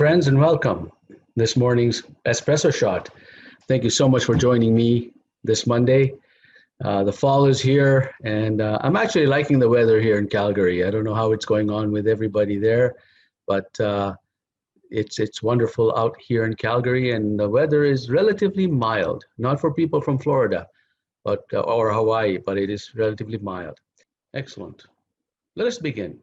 friends, and welcome this morning's espresso shot. Thank you so much for joining me this Monday. The fall is here, and I'm actually liking the weather here in Calgary. I don't know how it's going on with everybody there, but it's wonderful out here in Calgary, and the weather is relatively mild. Not for people from Florida, but or Hawaii, but it is relatively mild. Excellent. Let us begin.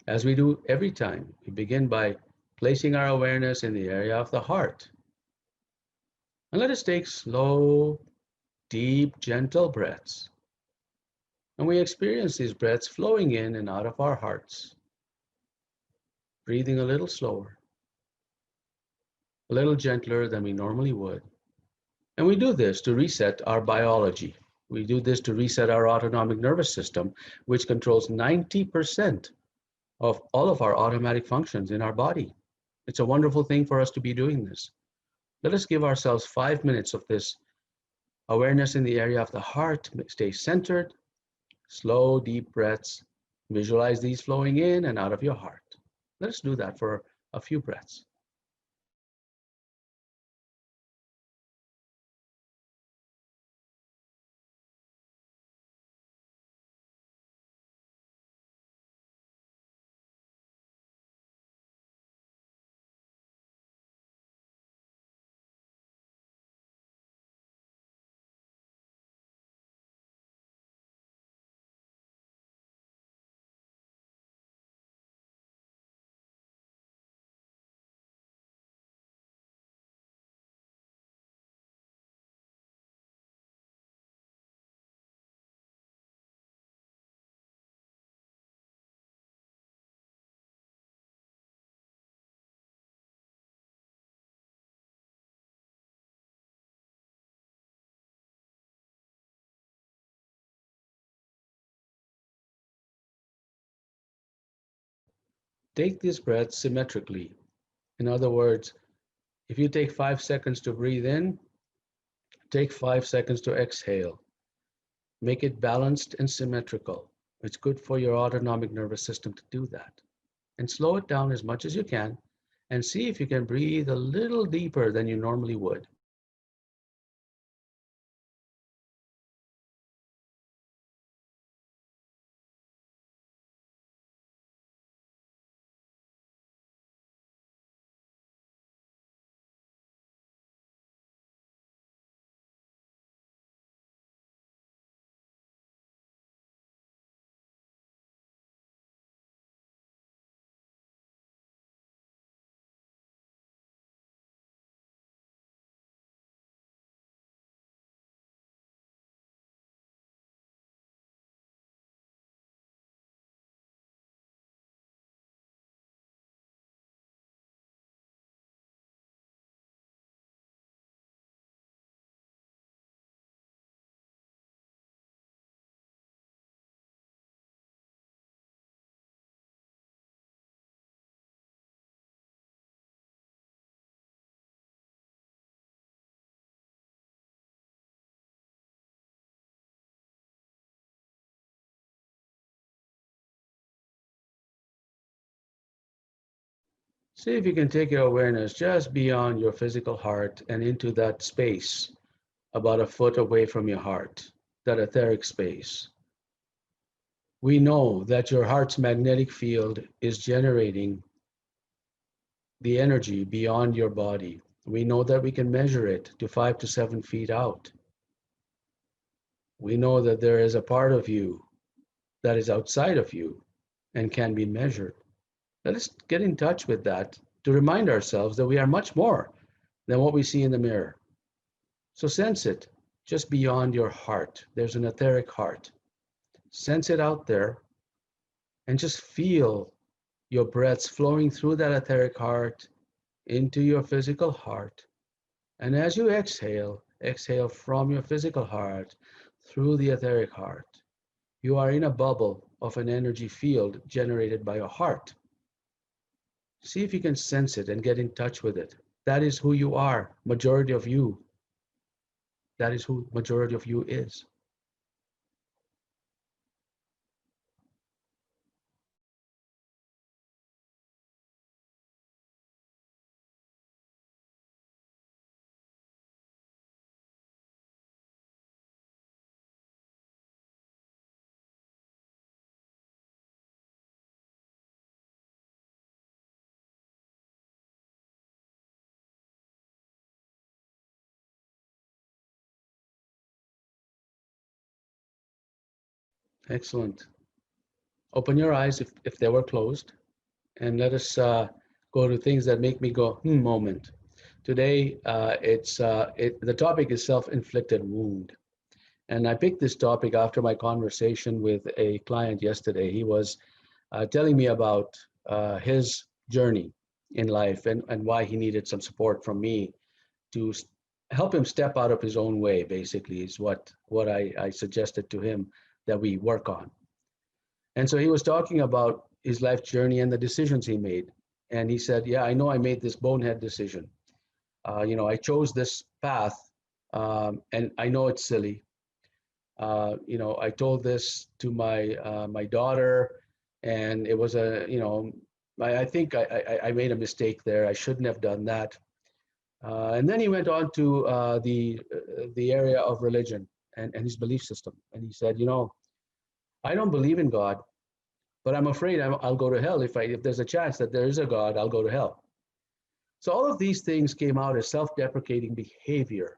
As we do every time, we begin by placing our awareness in the area of the heart. And let us take slow, deep, gentle breaths. And we experience these breaths flowing in and out of our hearts. Breathing a little slower, a little gentler than we normally would. And we do this to reset our biology. We do this to reset our autonomic nervous system, which controls 90% of all of our automatic functions in our body. It's a wonderful thing for us to be doing this. Let us give ourselves 5 minutes of this awareness in the area of the heart. Stay centered, slow, deep breaths. Visualize these flowing in and out of your heart. Let us do that for a few breaths. Take these breaths symmetrically. In other words, if you take 5 seconds to breathe in, take 5 seconds to exhale. Make it balanced and symmetrical. It's good for your autonomic nervous system to do that. And slow it down as much as you can and see if you can breathe a little deeper than you normally would. See if you can take your awareness just beyond your physical heart and into that space about a foot away from your heart, that etheric space. We know that your heart's magnetic field is generating the energy beyond your body. We know that we can measure it to 5 to 7 feet out. We know that there is a part of you that is outside of you and can be measured. Let us get in touch with that to remind ourselves that we are much more than what we see in the mirror. So sense it just beyond your heart. There's an etheric heart. Sense it out there and just feel your breaths flowing through that etheric heart into your physical heart. And as you exhale, exhale from your physical heart through the etheric heart. You are in a bubble of an energy field generated by your heart. See if you can sense it and get in touch with it. That is who you are, majority of you. That is who majority of you is. Excellent. Open your eyes if they were closed, and let us go to things that make me go, moment. Today, the topic is self-inflicted wound. And I picked this topic after my conversation with a client yesterday. He was telling me about his journey in life and why he needed some support from me to help him step out of his own way, basically, is what I suggested to him that we work on. And so he was talking about his life journey and the decisions he made. And he said, yeah, I know I made this bonehead decision. I chose this path, and I know it's silly. I told this to my daughter, and it was I think I made a mistake there. I shouldn't have done that. And then he went on to the area of religion and his belief system. And he said, I don't believe in God, but I'm afraid I'll go to hell if there's a chance that there is a God, I'll go to hell. So all of these things came out as self-deprecating behavior.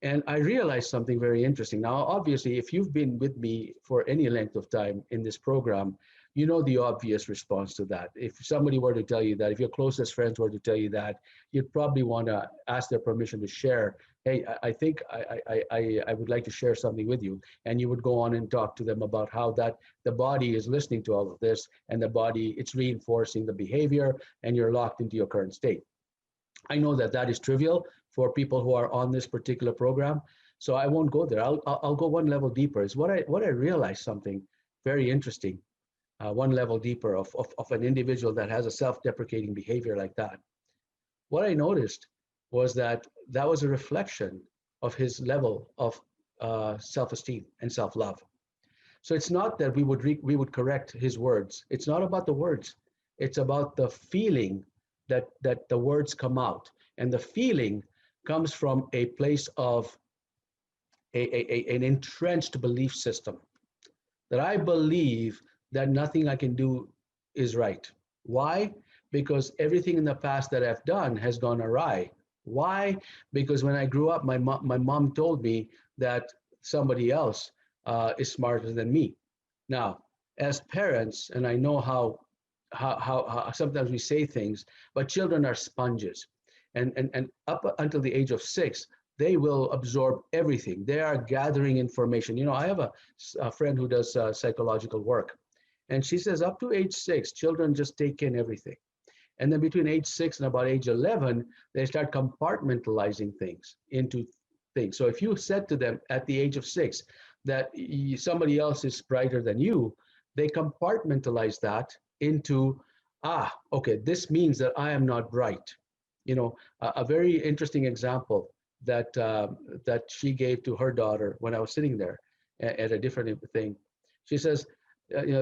And I realized something very interesting. Now, obviously, if you've been with me for any length of time in this program, you know the obvious response to that. If somebody were to tell you that, if your closest friends were to tell you that, you'd probably want to ask their permission to share. Hey, I think I would like to share something with you. And you would go on and talk to them about how that the body is listening to all of this, and the body, it's reinforcing the behavior, and you're locked into your current state. I know that that is trivial for people who are on this particular program, so I won't go there. I'll go one level deeper. Is what I realized something very interesting. One level deeper of an individual that has a self-deprecating behavior like that. What I noticed was that that was a reflection of his level of self-esteem and self-love. So it's not that we would correct his words. It's not about the words. It's about the feeling that the words come out, and the feeling comes from a place of an entrenched belief system that I believe that nothing I can do is right. Why? Because everything in the past that I've done has gone awry. Why? Because when I grew up, my mom told me that somebody else is smarter than me. Now, as parents, and I know how sometimes we say things, but children are sponges. And up until the age of 6, they will absorb everything. They are gathering information. I have a friend who does psychological work, and she says up to age 6, children just take in everything. And then between age 6 and about age 11, they start compartmentalizing things into things. So if you said to them at the age of 6 that somebody else is brighter than you, they compartmentalize that into, okay, this means that I am not bright. A very interesting example that she gave to her daughter when I was sitting there at a different thing. She says,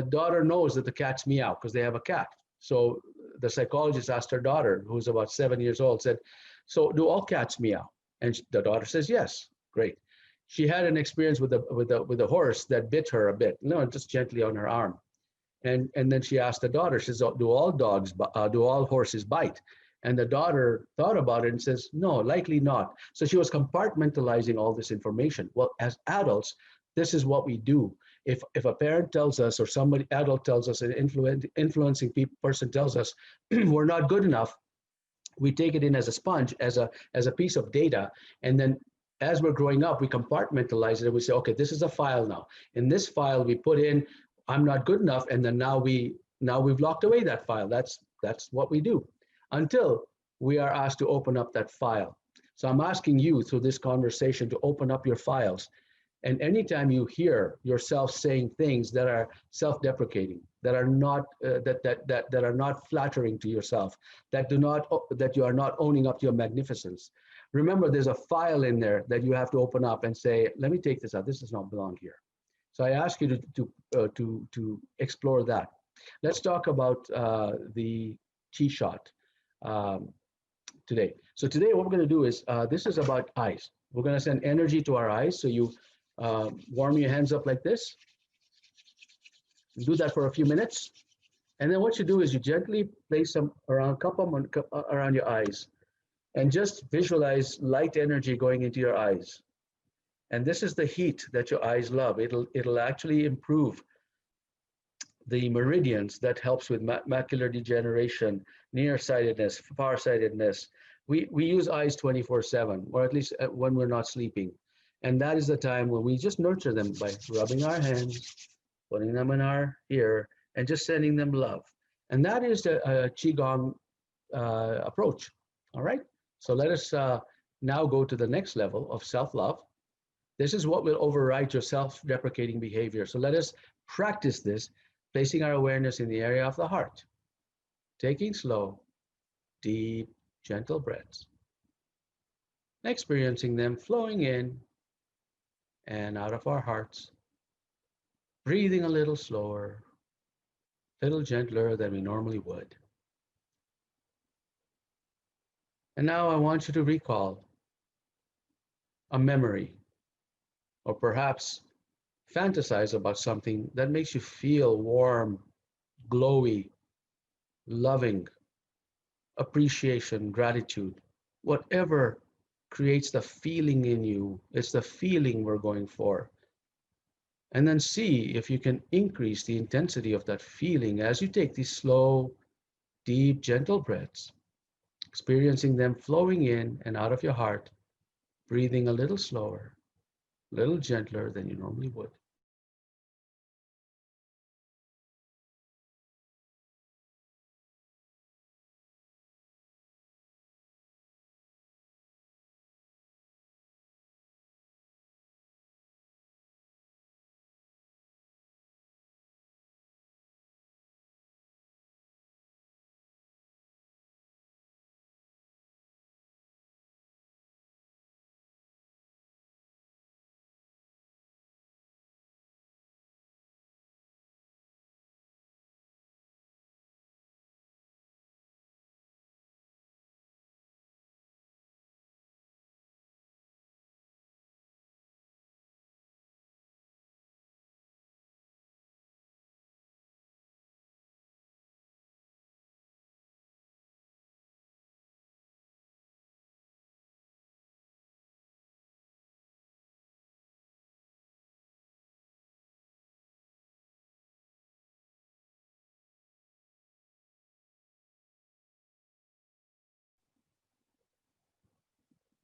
daughter knows that the cats meow because they have a cat. So the psychologist asked her daughter, who's about 7 years old, said, so do all cats meow? And the daughter says, yes. Great. She had an experience with a horse that bit her a bit, just gently on her arm. And then she asked the daughter, she says, do all horses bite? And the daughter thought about it and says, no, likely not. So she was compartmentalizing all this information. Well, as adults, this is what we do. If a parent tells us, or somebody adult tells us, an influencing person tells us we're not good enough, we take it in as a sponge, as a piece of data, and then as we're growing up, we compartmentalize it and we say, okay, this is a file now. In this file, we put in, I'm not good enough, and then now we've locked away that file. That's what we do until we are asked to open up that file. So I'm asking you through this conversation to open up your files. And anytime you hear yourself saying things that are self-deprecating, that are not that are not flattering to yourself, that you are not owning up to your magnificence, remember there's a file in there that you have to open up and say, let me take this out. This does not belong here. So I ask you to explore that. Let's talk about the tea shot today. So today what we're going to do is, this is about eyes. We're going to send energy to our eyes. So you warm your hands up like this. Do that for a few minutes. And then what you do is you gently place them around, cup them around your eyes. And just visualize light energy going into your eyes. And this is the heat that your eyes love. It'll actually improve the meridians that helps with macular degeneration, nearsightedness, farsightedness. We use eyes 24/7, or at least when we're not sleeping. And that is the time when we just nurture them by rubbing our hands, putting them in our ear, and just sending them love. And that is the Qigong approach. All right. So let us now go to the next level of self love. This is what will override your self deprecating behavior. So let us practice this, placing our awareness in the area of the heart, taking slow, deep, gentle breaths, experiencing them flowing in and out of our hearts, breathing a little slower, a little gentler than we normally would. And now I want you to recall a memory, or perhaps fantasize about something that makes you feel warm, glowy, loving, appreciation, gratitude, whatever creates the feeling in you, it's the feeling we're going for. And then see if you can increase the intensity of that feeling as you take these slow, deep, gentle breaths, experiencing them flowing in and out of your heart, breathing a little slower, a little gentler than you normally would.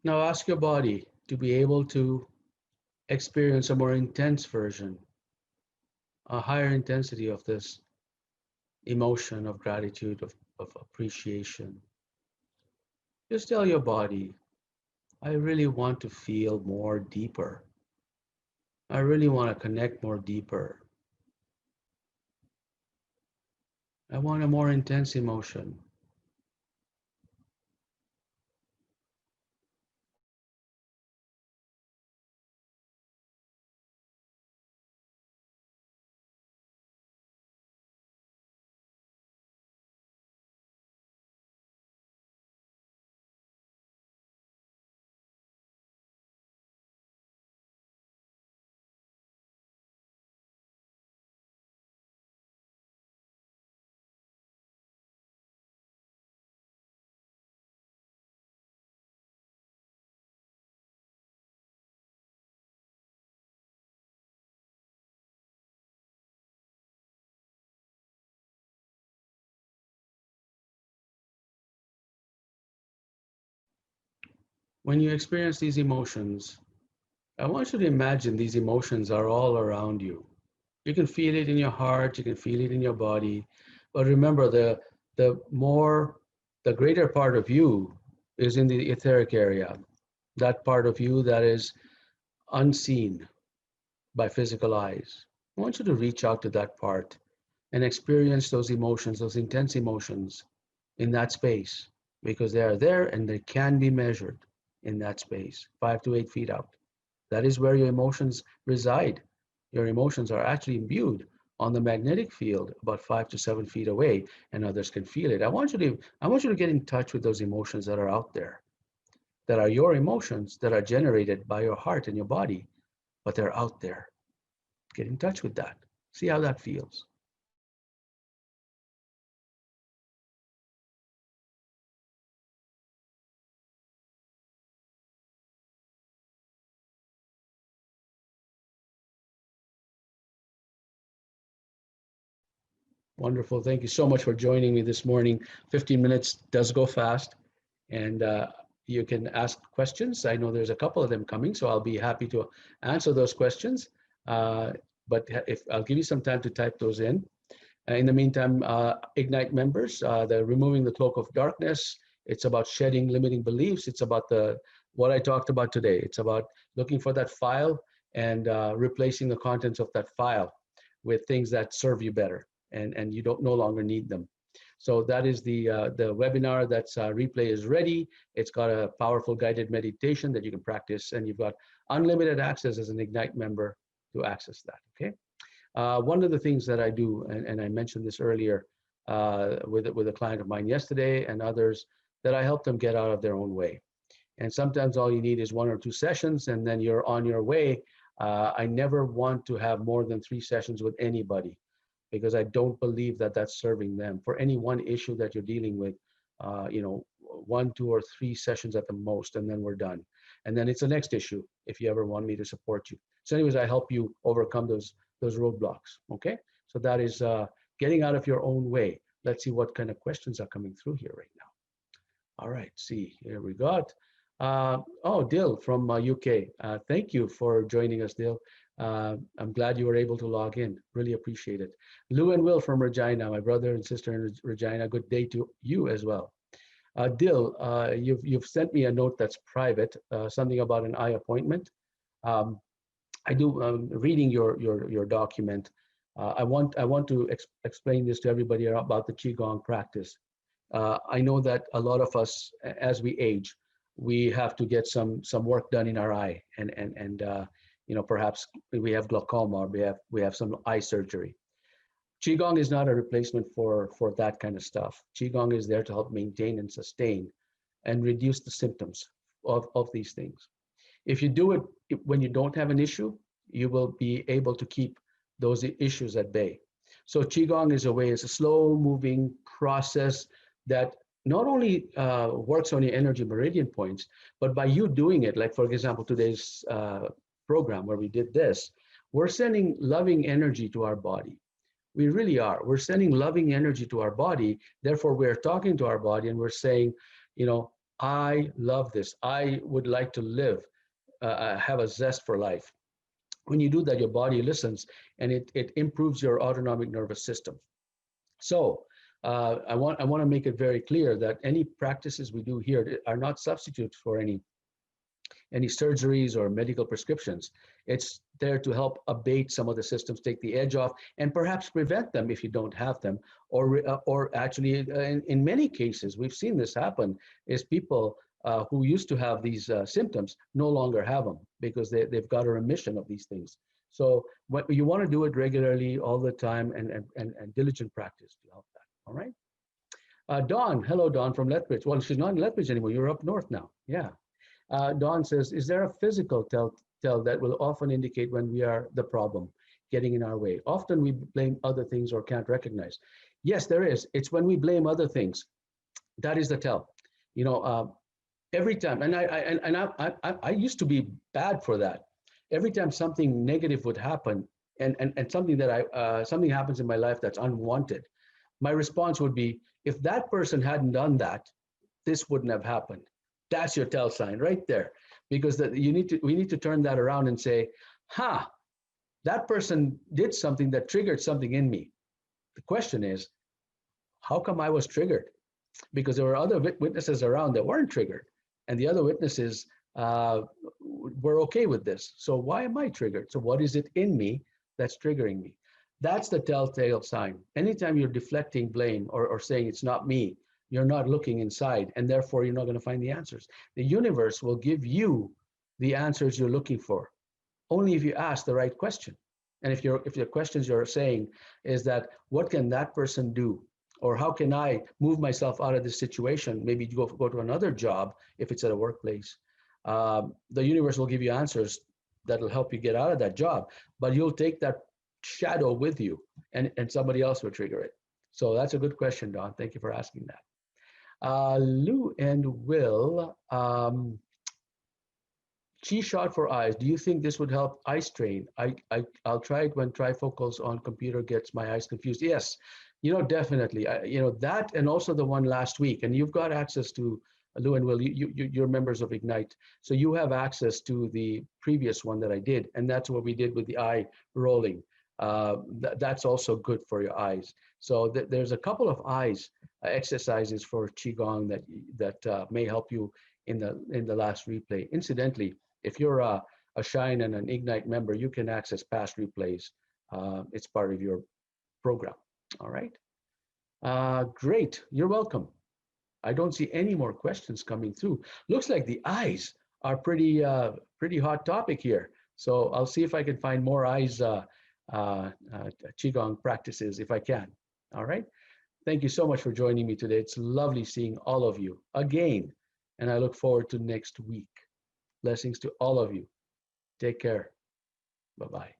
Now ask your body to be able to experience a more intense version, a higher intensity of this emotion of gratitude, of appreciation. Just tell your body, I really want to feel more deeper. I really want to connect more deeper. I want a more intense emotion. When you experience these emotions, I want you to imagine these emotions are all around you. You can feel it in your heart, you can feel it in your body, but remember the more the greater part of you is in the etheric area, that part of you that is unseen by physical eyes. I want you to reach out to that part and experience those emotions, those intense emotions in that space, because they are there and they can be measured in that space, 5 to 8 feet out. That is where your emotions reside. Your emotions are actually imbued on the magnetic field about 5 to 7 feet away, and others can feel it. I want you to get in touch with those emotions that are out there, that are your emotions that are generated by your heart and your body, but they're out there. Get in touch with that. See how that feels. Wonderful. Thank you so much for joining me this morning. 15 minutes does go fast, and you can ask questions. I know there's a couple of them coming, so I'll be happy to answer those questions. Uh, but if I'll give you some time to type those in. In the meantime, Ignite members, the removing the cloak of darkness. It's about shedding limiting beliefs. It's about the what I talked about today. It's about looking for that file and replacing the contents of that file with things that serve you better, and you don't no longer need them. So that is the webinar. That's replay is ready. It's got a powerful guided meditation that you can practice, and you've got unlimited access as an Ignite member to access that. Okay. One of the things that I do, and I mentioned this earlier with a client of mine yesterday and others, that I help them get out of their own way. And sometimes all you need is 1 or 2 sessions, and then you're on your way. I never want to have more than 3 sessions with anybody, because I don't believe that that's serving them. For any one issue that you're dealing with, 1, 2, or 3 sessions at the most, and then we're done. And then it's the next issue if you ever want me to support you. So anyways, I help you overcome those roadblocks. Okay, so that is getting out of your own way. Let's see what kind of questions are coming through here right now. All right, see, here we got. Dil from UK. Thank you for joining us, Dil. I'm glad you were able to log in. Really appreciate it. Lou and Will from Regina, my brother and sister in Regina. Good day to you as well. Dil, you've sent me a note that's private, something about an eye appointment. Um, I do reading your document. I want to explain this to everybody about the qigong practice. I know that a lot of us, as we age, we have to get some work done in our eye, and perhaps we have glaucoma, or we have some eye surgery. Qigong is not a replacement for that kind of stuff. Qigong is there to help maintain and sustain and reduce the symptoms of these things. If you do it when you don't have an issue, you will be able to keep those issues at bay. So Qigong is a slow moving process that not only works on your energy meridian points, but by you doing it, like for example, today's program where we did this, we're sending loving energy to our body. We really are. We're sending loving energy to our body. Therefore, we're talking to our body and we're saying, I love this. I would like to live, have a zest for life. When you do that, your body listens, and it improves your autonomic nervous system. So I want to make it very clear that any practices we do here are not substitutes for any surgeries or medical prescriptions. It's there to help abate some of the systems, take the edge off, and perhaps prevent them if you don't have them. Or actually, in many cases, we've seen this happen, is people who used to have these symptoms no longer have them because they've got a remission of these things. So what you want to do it regularly, all the time, and diligent practice to help that. All right. Dawn, hello, Dawn from Lethbridge. Well, she's not in Lethbridge anymore. You're up north now. Yeah. Dawn says, is there a physical tell that will often indicate when we are the problem getting in our way? Often we blame other things or can't recognize. Yes, there is. It's when we blame other things. That is the tell. Every time, and I used to be bad for that. Every time something negative would happen, and something that something happens in my life that's unwanted, my response would be, if that person hadn't done that, this wouldn't have happened. That's your tell sign right there, because we need to turn that around and say, that person did something that triggered something in me. The question is, how come I was triggered? Because there were other witnesses around that weren't triggered, and the other witnesses were okay with this. So why am I triggered? So what is it in me that's triggering me? That's the telltale sign. Anytime you're deflecting blame or saying it's not me, you're not looking inside, and therefore you're not going to find the answers. The universe will give you the answers you're looking for, only if you ask the right question. And if the questions you're saying is that, what can that person do? Or how can I move myself out of this situation? Maybe go to another job if it's at a workplace. The universe will give you answers that will help you get out of that job, but you'll take that shadow with you, and somebody else will trigger it. So that's a good question, Don. Thank you for asking that. Lou and Will, Chi shot for eyes. Do you think this would help eye strain? I'll try it when trifocals on computer gets my eyes confused. Yes, Definitely. That, and also the one last week. And you've got access to Lou and Will. You're members of Ignite, so you have access to the previous one that I did, and that's what we did with the eye rolling. That's also good for your eyes. So there's a couple of eyes exercises for qigong that may help you in the last replay. Incidentally, if you're a Shine and an Ignite member, you can access past replays. It's part of your program. All right. Great. You're welcome. I don't see any more questions coming through. Looks like the eyes are pretty hot topic here. So I'll see if I can find more eyes qigong practices if I can. All right. Thank you so much for joining me today. It's lovely seeing all of you again, and I look forward to next week. Blessings to all of you. Take care. Bye-bye.